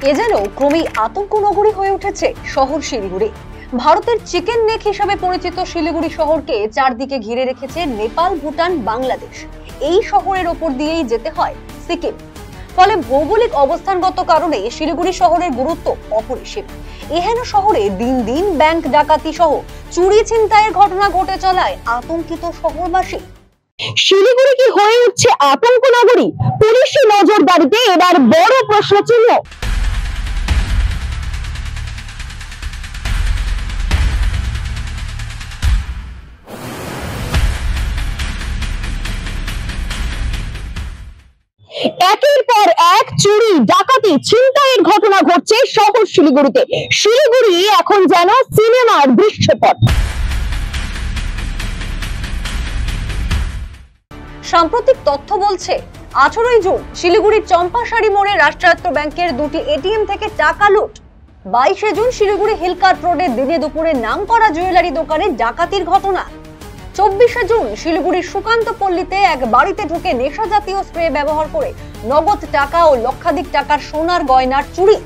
এ যেন ক্রমেই আতঙ্ক নগরী হয়ে উঠেছে শহর শিলিগুড়ি। ভারতের চিকেন নেক হিসাবে পরিচিত শিলিগুড়ি শহরকে চারদিকে ঘিরে রেখেছে নেপাল, ভুটান, বাংলাদেশ। এই শহরের ওপর দিয়েই যেতে হয় সিকিম। ফলে ভৌগোলিক অবস্থানগত কারণে শিলিগুড়ি শহরের গুরুত্ব অপরিসীম। এহেন শহরে দিন দিন ব্যাংক ডাকাতি সহ চুরি ছিনতাইয়ের ঘটনা ঘটে চলায় আতঙ্কিত শহরবাসী। শিলিগুড়ি কি হয়ে উঠছে আতঙ্ক নগরী? পুলিশি নজরদারিতে এবার বড় প্রশ্নচিহ্ন। একের পর এক চুরি, ডাকাতি, ছিনতাইয়ের ঘটনা ঘটছে শহর শিলিগুড়িতে। শিলিগুড়ি এখন যেন সিনেমার দৃশ্যপট। সাম্প্রতিক তথ্য বলছে 18 জুন শিলিগুড়ির চম্পাশাড়ি মোড়ে রাষ্ট্রায়ত্ত ব্যাংকের দুটি এটিএম থেকে টাকা লুট। 22 জুন শিলিগুড়ি হিলকার্ট রোডে দিনে দুপুরে নামকরা জুয়েলারি দোকানে ডাকাতির ঘটনা। 24 জুন শিলিগুড়ির সুকান্ত পল্লীতে এক বাড়িতে ঢুকে নেশা জাতীয় স্প্রে ব্যবহার করে নগদ টাকা ও লক্ষাধিক টাকার সোনার গয়নার চুরি।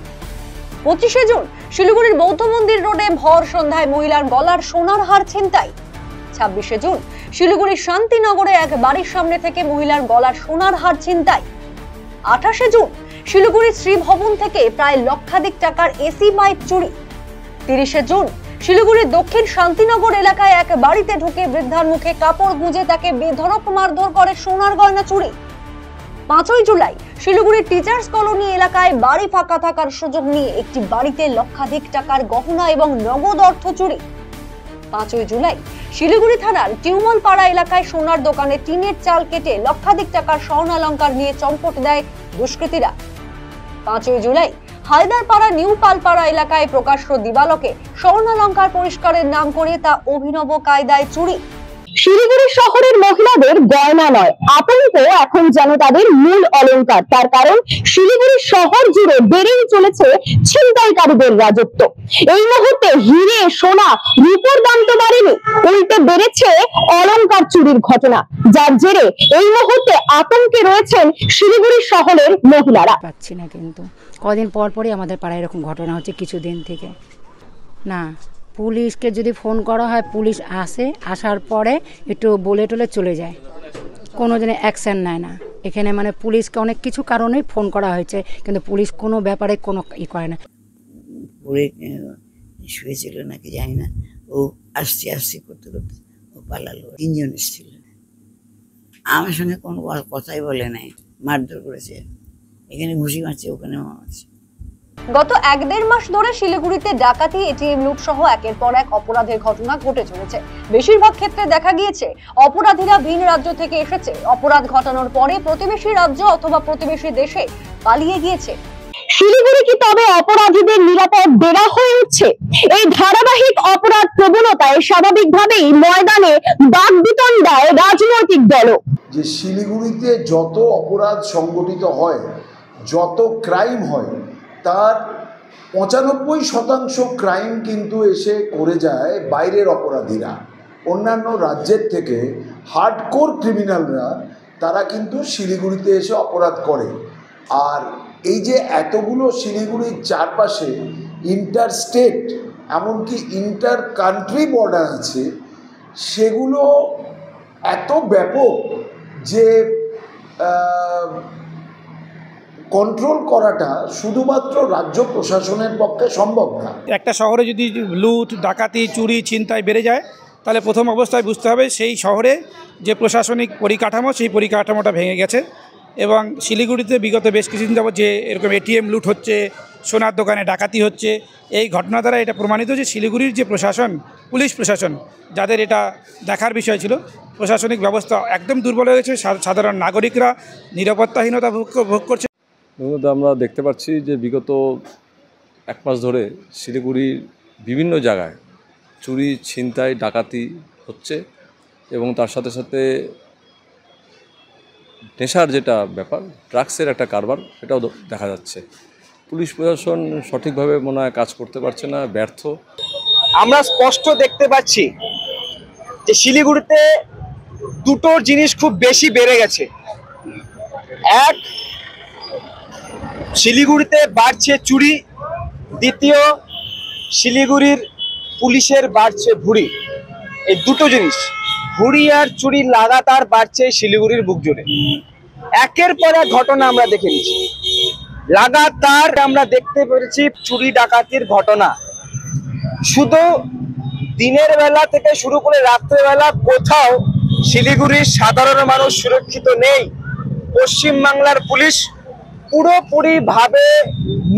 25 জুন শিলিগুড়ির বৌদ্ধ মন্দির রোডে ভর সন্ধ্যায় মহিলার গলার সোনার হার ছিনতাই। 26 জুন শিলিগুড়ির শান্তিনগরে এক বাড়ির সামনে থেকে মহিলার গলার সোনার হার ছিনতাই। 28 জুন শিলিগুড়ির শ্রী ভবন থেকে প্রায় লক্ষাধিক টাকার এসি বাইক চুরি। 30 জুন শিলিগুড়ির দক্ষিণ শান্তিনগর এলাকায় এক বাড়িতে ঢুকে বৃদ্ধার মুখে কাপড় গুঁজে তাকে বেধড়ক মারধর করে সোনার গয়না চুরি। 5 জুলাই শিলিগুড়ির টিচার্স কলোনি এলাকায় বাড়ি ফাঁকা থাকার সুযোগ নিয়ে একটি বাড়িতে লক্ষাধিক টাকার গহনা এবং নগদ অর্থ চুরি। 5 জুলাই শিলিগুড়ি থানার টিউমল পাড়া এলাকায় সোনার দোকানে টিনের চাল কেটে লক্ষাধিক টাকার স্বর্ণালংকার নিয়ে চম্পট দেয় দুষ্কৃতীরা। 5 জুলাই হায়দারপাড়া নিউ পালপাড়া এলাকায় প্রকাশ্য দিবালোকে স্বর্ণালংকার পরিষ্কারের নাম করে তা অভিনব কায়দায় চুরি। শিলিগুড়ি শহরের মহিলাদের গয়না নয়, আতঙ্ক এখন যেন তাদের মূল অলংকার। তার কারণ শিলিগুড়ি শহর জুড়ে বেড়েই চলেছে ছিনতাইকারীদের রাজত্ব। এই মুহূর্তে হিরে, সোনা, রূপোর দাম তো বাড়েনি, উল্টে বেড়েছে অলংকার চুরির ঘটনা, যার জেরে এই মুহূর্তে আতঙ্কে রয়েছেন শিলিগুড়ি শহরের মহিলারা। পাচ্ছি না, কিন্তু কদিন পর পরই আমাদের পাড়ায় এরকম ঘটনা হচ্ছে। কিছুদিন থেকে না, পুলিশকে যদি ফোন করা হয় পুলিশ আসে, আসার পরে একটু বলে টলে চলে যায়, কোনো দিনে অ্যাকশন নেয় না। এখানে মানে পুলিশকে অনেক কিছু কারণেই ফোন করা হয়েছে, কিন্তু পুলিশ কোনো ব্যাপারে কোনো করে না। পড়ে শুয়েছিল নাকি জানি না, ও আসছি করতে করতে ও পালালো। 3 জন এসেছিল, আমার সঙ্গে কোনো কথাই বলে নাই, মারধর করেছে। এখানে ঘুষি মারছে, ওখানে মারছে। গত 1-1.5 মাস ধরে শিলিগুড়িতে ডাকাতি, এটিএম লুট সহ একের পর এক অপরাধের ঘটনা ঘটে চলেছে। বেশিরভাগ ক্ষেত্রে দেখা গিয়েছে অপরাধীরা ভিন রাজ্য থেকে এসেছে, অপরাধ ঘটানোর পরে প্রতিবেশী রাজ্য অথবা প্রতিবেশী দেশে পালিয়ে গিয়েছে। শিলিগুড়ি কি তবে অপরাধীদের নিরাপদ ডেরা হয়ে উঠছে? এই ধারাবাহিক অপরাধ প্রবণতায় স্বাভাবিকভাবেই ময়দানে বাকবিতন দেয় রাজনৈতিক দলও। যে শিলিগুড়িতে যত অপরাধ সংগঠিত হয়, যত ক্রাইম হয়, তার 95% ক্রাইম কিন্তু এসে করে যায় বাইরের অপরাধীরা। অন্যান্য রাজ্যের থেকে হার্ডকোর ক্রিমিনালরা তারা কিন্তু শিলিগুড়িতে এসে অপরাধ করে। আর এই যে এতগুলো শিলিগুড়ির চারপাশে ইন্টার স্টেট, এমনকি ইন্টার কান্ট্রি বর্ডার আছে, সেগুলো এত ব্যাপক যে কন্ট্রোল করাটা শুধুমাত্র রাজ্য প্রশাসনের পক্ষে সম্ভব না। একটা শহরে যদি লুট, ডাকাতি, চুরি, ছিনতাই বেড়ে যায়, তাহলে প্রথম অবস্থায় বুঝতে হবে সেই শহরে যে প্রশাসনিক পরিকাঠামো, সেই পরিকাঠামোটা ভেঙে গেছে। এবং শিলিগুড়িতে বিগত বেশ কিছুদিন যাবত যে এরকম এটিএম লুট হচ্ছে, সোনার দোকানে ডাকাতি হচ্ছে, এই ঘটনা দ্বারা এটা প্রমাণিত যে শিলিগুড়ির যে প্রশাসন, পুলিশ প্রশাসন, যাদের এটা দেখার বিষয় ছিল, প্রশাসনিক ব্যবস্থা একদম দুর্বল হয়ে গেছে। সাধারণ নাগরিকরা নিরাপত্তাহীনতা ভোগ করছে। আমরা দেখতে পাচ্ছি যে বিগত 1 মাস ধরে শিলিগুড়ির বিভিন্ন জায়গায় চুরি, ছিনতাই, ডাকাতি হচ্ছে এবং তার সাথে সাথে নেশার যেটা ব্যাপার, ড্রাগসের একটা কারবার, এটাও দেখা যাচ্ছে। পুলিশ প্রশাসন সঠিকভাবে মনে হয় কাজ করতে পারছে না, ব্যর্থ। আমরা স্পষ্ট দেখতে পাচ্ছি যে শিলিগুড়িতে দুটো জিনিস খুব বেশি বেড়ে গেছে। এক, শিলিগুড়িতে বাড়ছে চুরি, দ্বিতীয় শিলিগুড়ির পুলিশের বাড়ছে ভুঁড়ি। এই দুটো জিনিস, ভুঁড়ি আর চুরি লাগাতার বাড়ছে শিলিগুড়ির বুক জুড়ে। একের পর এক ঘটনা আমরা দেখে নিচ্ছি, লাগাতার আমরা দেখতে পেরেছি চুরি ডাকাতির ঘটনা। শুধু দিনের বেলা থেকে শুরু করে রাত্রেবেলা কোথাও শিলিগুড়ির সাধারণ মানুষ সুরক্ষিত নেই। পশ্চিমবাংলার পুলিশ পুরোপুরি ভাবে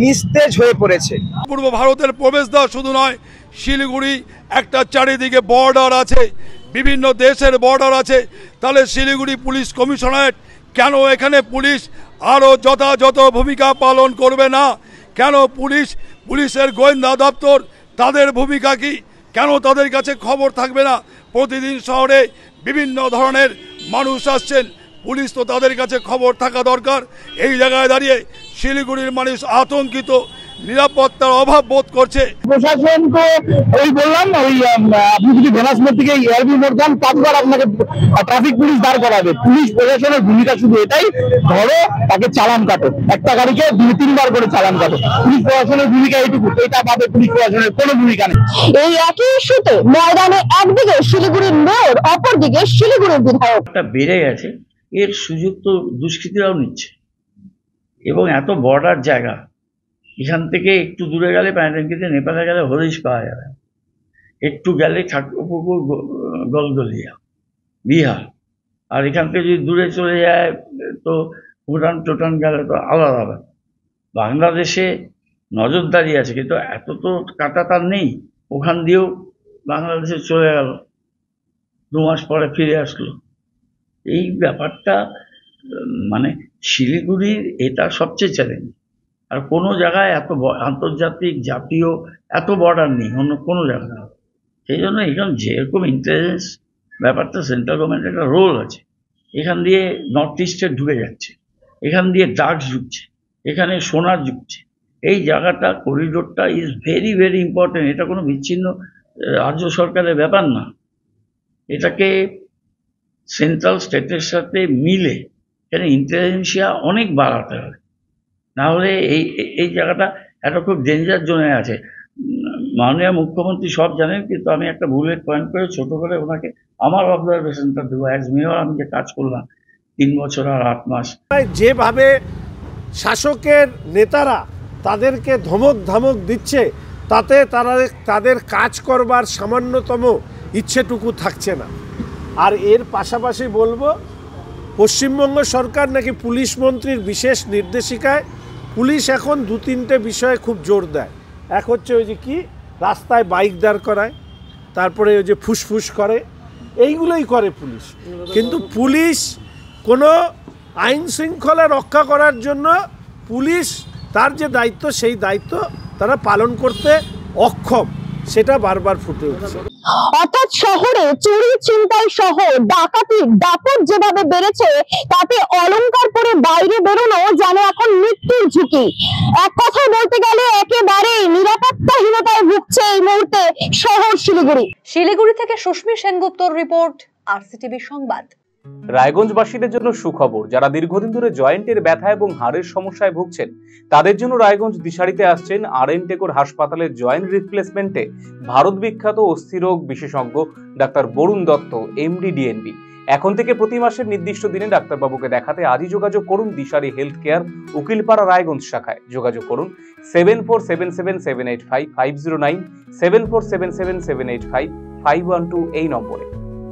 নিস্তেজ হয়ে পড়েছে। পূর্ব ভারতের প্রবেশদ্বার শুধু নয়, শিলিগুড়ি একটা চারিদিকে বর্ডার আছে, বিভিন্ন দেশের বর্ডার আছে। তাহলে শিলিগুড়ি পুলিশ কমিশনারেট কেন এখানে পুলিশ আরও যথাযথ ভূমিকা পালন করবে না? কেন পুলিশের গোয়েন্দা দপ্তর তাদের ভূমিকা কি? কেন তাদের কাছে খবর থাকবে না? প্রতিদিন শহরে বিভিন্ন ধরনের মানুষ আসছেন, পুলিশ তো তাদের কাছে খবর থাকা দরকার। এই জায়গায় দাঁড়িয়ে শিলিগুড়ির মানুষ আতঙ্কিত, নিরাপত্তার অভাব বোধ করছে। প্রশাসন তো ওই বললাম, ওই আপনি যদি ভেনাস মোড় থেকে এআরবি মোড় যান, পাঁচবার আপনাকে ট্রাফিক পুলিশ দাঁড় করাবে। পুলিশ প্রশাসনের ভূমিকা শুধু এটাই, ধরো তাকে চালান কাটো, একটা গাড়িকে 2-3 বার করে চালান কাটো। পুলিশ প্রশাসনের ভূমিকা এইটুকু, এটা ভাবে পুলিশ প্রশাসনের কোনো ভূমিকা নেই। এই একই ইস্যুতে ময়দানে একদিকে শিলিগুড়ির মেয়র, অপরদিকে শিলিগুড়ির বিধায়ক। বেড়ে গেছে, এর সুযোগ তো দুষ্কৃতীরাও নিচ্ছে। এবং এত বর্ডার জায়গা, এখান থেকে একটু দূরে গেলে প্যান্টাঙ্কিতে নেপালে গেলে হরিশ পাওয়া যাবে, একটু গেলে ঠাকুরপুকুর গলগলিয়া বিহার, আর এখান থেকে যদি দূরে চলে যায় তো ভুটান টোটান গেলে তো আলাদা হবে। বাংলাদেশে নজরদারি আছে, কিন্তু এত তো কাটা তার নেই। ওখান দিয়েও বাংলাদেশে চলে গেল, 2 মাস পরে ফিরে আসলো। এই ব্যাপারটা মানে শিলিগুড়ির এটা সবচেয়ে চ্যালেঞ্জ। আর কোনো জায়গায় এত আন্তর্জাতিক জাতীয় এত বর্ডার নেই অন্য কোনো জায়গায়। সেই জন্য এখানে যেরকম ইন্টেলিজেন্স ব্যাপারটা, সেন্ট্রাল গভর্নমেন্টের একটা রোল আছে। এখান দিয়ে নর্থ ইস্টে ঢুকে যাচ্ছে, এখান দিয়ে ড্রাগস ঢুকছে, এখানে সোনার ঢুকছে। এই জায়গাটা, করিডোরটা ইজ ভেরি ভেরি ইম্পর্টেন্ট। এটা কোনো বিচ্ছিন্ন রাজ্য সরকারের ব্যাপার না। এটাকে সেন্ট্রাল স্টেটের সাথে মিলে এখানে ইন্টেলিজেন্সিয়া অনেক বাড়াতে হবে, না হলে এই জায়গাটা একটা খুব ডেঞ্জার জোনে আছে। মাননীয় মুখ্যমন্ত্রী সব জানেন, কিন্তু আমি একটা বুলেট পয়েন্ট করে ছোট করে ওনাকে আমার অবজারভেশনটা দেবো। অ্যাজ মেয়র আমি যে কাজ করলাম 3 বছর আর 8 মাস। যেভাবে শাসকের নেতারা তাদেরকে ধমক দিচ্ছে, তাতে তাদের কাজ করবার সামান্যতম ইচ্ছেটুকু থাকছে না। আর এর পাশাপাশি বলবো, পশ্চিমবঙ্গ সরকার নাকি পুলিশ মন্ত্রীর বিশেষ নির্দেশিকায় পুলিশ এখন 2-3টে বিষয়ে খুব জোর দেয়। এক হচ্ছে ওই যে কি, রাস্তায় বাইক দাঁড় করায়, তারপরে ওই যে ফুসফুস করে, এইগুলোই করে পুলিশ। কিন্তু পুলিশ কোনো আইন শৃঙ্খলা রক্ষা করার জন্য পুলিশ তার যে দায়িত্ব, সেই দায়িত্ব তারা পালন করতে অক্ষম, সেটা বারবার ফুটে উঠছে। অর্থাৎ শহরে চুরি, ছিনতাই সহ ডাকাতি, দাপট যেভাবে বেড়েছে, তাতে অলংকার পরে বাইরে বেরোনো যেন এখন মৃত্যুর ঝুঁকি। এক কথায় বলতে গেলে একেবারেই নিরাপত্তাহীনতায় ভুগছে এই মুহূর্তে শহর শিলিগুড়ি। শিলিগুড়ি থেকে সুস্মির সেনগুপ্তর রিপোর্ট, RCTV সংবাদ। রায়গঞ্জবাসীদের জন্য সুখবর, যারা দীর্ঘদিন ধরে জয়েন্টের ব্যথা এবং হাড়ের সমস্যায় ভুগছেন, তাদের জন্য রায়গঞ্জ দিশারিতে আসছেন RN টেকর হাসপাতালের জয়েন্ট রিপ্লেসমেন্টে ভারত বিখ্যাত অস্থিরোগ বিশেষজ্ঞ doctor Barun Dutta, MD DNB। এখন থেকে প্রতি মাসের নির্দিষ্ট দিনে ডাক্তারবাবুকে দেখাতে আজই যোগাযোগ করুন দিশারি হেলথ কেয়ার, উকিলপাড়া, রায়গঞ্জ শাখায়। যোগাযোগ করুন 7477785509, 7477785512 এই নম্বরে।